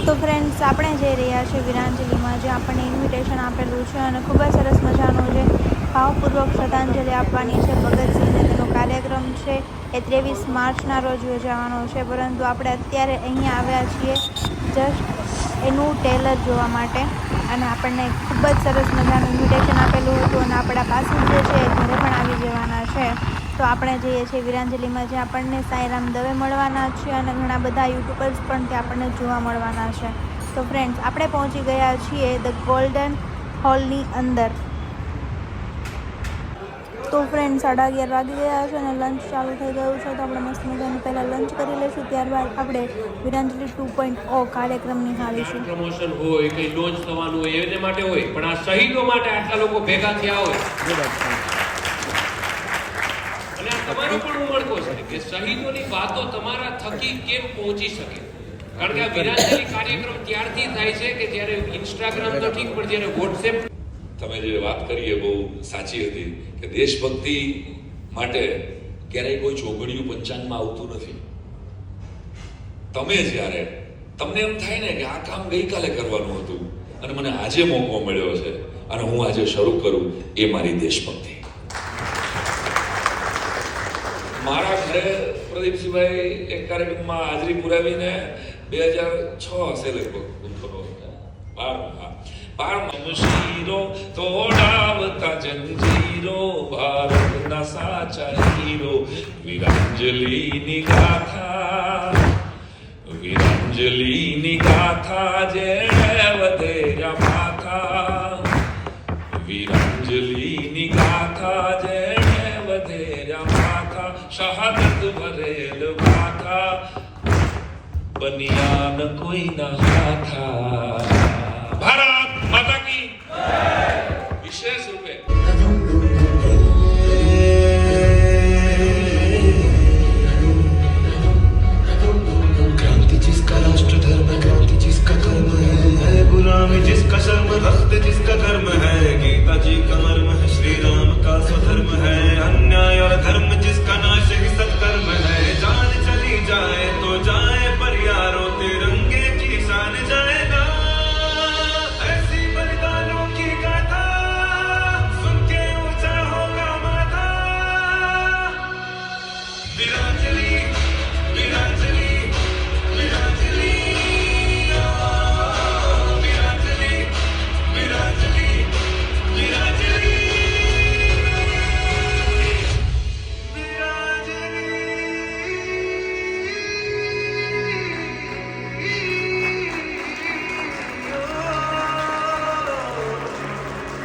તો ફ્રેન્ડ્સ, આપણે જઈ રહ્યા છીએ વીરાંજલિમાં, જે આપણને ઇન્વિટેશન આપેલું છે અને ખૂબ જ સરસ મજાનું જે ભાવપૂર્વક શ્રદ્ધાંજલિ આપવાની છે ભગતસિંહને, તેનો કાર્યક્રમ છે એ 23 માર્ચના રોજ યોજાવાનો છે. પરંતુ આપણે અત્યારે અહીંયા આવ્યા છીએ જસ્ટ એનું ટેલર જોવા માટે, અને આપણને ખૂબ જ સરસ મજાનું ઇન્વિટેશન આપેલું હતું અને આપણા પાસેન્જર છે એ ઘરે પણ આવી જવાના છે. તો આપણે જઈએ છીએ વીરાંજલિમાં, જે આપણને સાંઈરામ દવે મળવાના છે અને ઘણા બધા યુટ્યુબર્સ પણ ત્યાં આપણને જોવા મળવાના છે. તો ફ્રેન્ડ્સ, આપણે પહોંચી ગયા છીએ ધ ગોલ્ડન હોલની અંદર. તો ફ્રેન્ડ્સ, 11:30 વાગી ગયા છે અને લંચ ચાલુ થઈ ગયું છે. તો આપણે મસ્ત મજાનું પહેલાં લંચ કરી લઈશું, ત્યારબાદ આપણે વીરાંજલિ 2.0 કાર્યક્રમ નિહાળીશું. પ્રમોશન હોય કે લોન્ચ થવાનું હોય એને માટે હોય, પણ આ શહીદો માટે આટલા લોકો ભેગા થયા હોય અને આ તમારો પણ ઉમળકો છે કે શહીદોની વાતો તમારા થકી કેમ પહોંચી શકે. કારણ કે આ વીરાંજલિ કાર્યક્રમ ત્યારથી થાય છે કે જ્યારે ઇન્સ્ટાગ્રામ તો ઠીક, પણ જ્યારે વોટ્સએપ. તમે જે વાત કરી એ બહુ સાચી હતી કે દેશભક્તિ માટે ક્યારેય કોઈ ચોઘડિયું પંચાંગમાં આવતું નથી. તમે જ્યારે તમને એમ થાય ને કે આ કામ ગઈકાલે કરવાનું હતું અને મને આજે મોકો મળ્યો છે અને હું આજે શરૂ કરું, એ મારી દેશભક્તિ. મારા ઘરે પ્રદીપસિંહભાઈ એક કાર્યક્રમમાં હાજરી પુરાવીને 2006 હશે લગભગ, શીરો તોડાવતા જંજીરો, ભારતના સાચા હીરો, વીરાંજલિની ગાથા, વીરાંજલિની ગાથા જે વધેરા માથા, વીરાંજલિની ગાથા જે વધેરા માથા, શહાદત ભરેલ માથા, બનિયાન કોઈ ના હાથા.